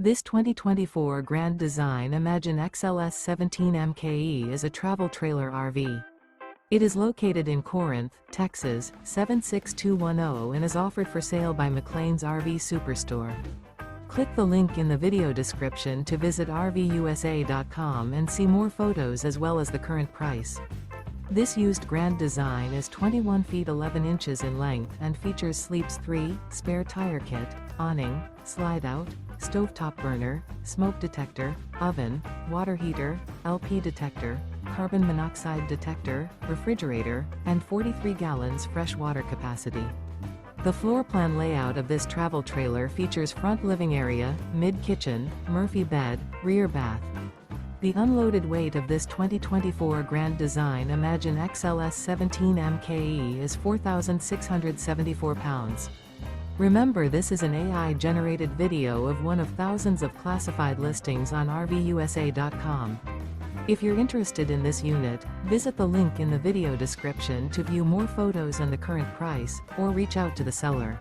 This 2024 Grand Design Imagine XLS 17 MKE is a travel trailer RV. It is located in Corinth, Texas, 76210 and is offered for sale by McClain's RV Superstore. Click the link in the video description to visit RVUSA.com and see more photos as well as the current price. This used Grand Design is 21 feet 11 inches in length and features Sleeps 3, spare tire kit, awning, slide-out, stovetop burner, smoke detector, oven, water heater, LP detector, carbon monoxide detector, refrigerator, and 43 gallons fresh water capacity. The floor plan layout of this travel trailer features front living area, mid-kitchen, Murphy bed, rear bath. The unloaded weight of this 2024 Grand Design Imagine XLS 17 MKE is 4,674 pounds. Remember, this is an AI-generated video of one of thousands of classified listings on RVUSA.com. If you're interested in this unit, visit the link in the video description to view more photos and the current price, or reach out to the seller.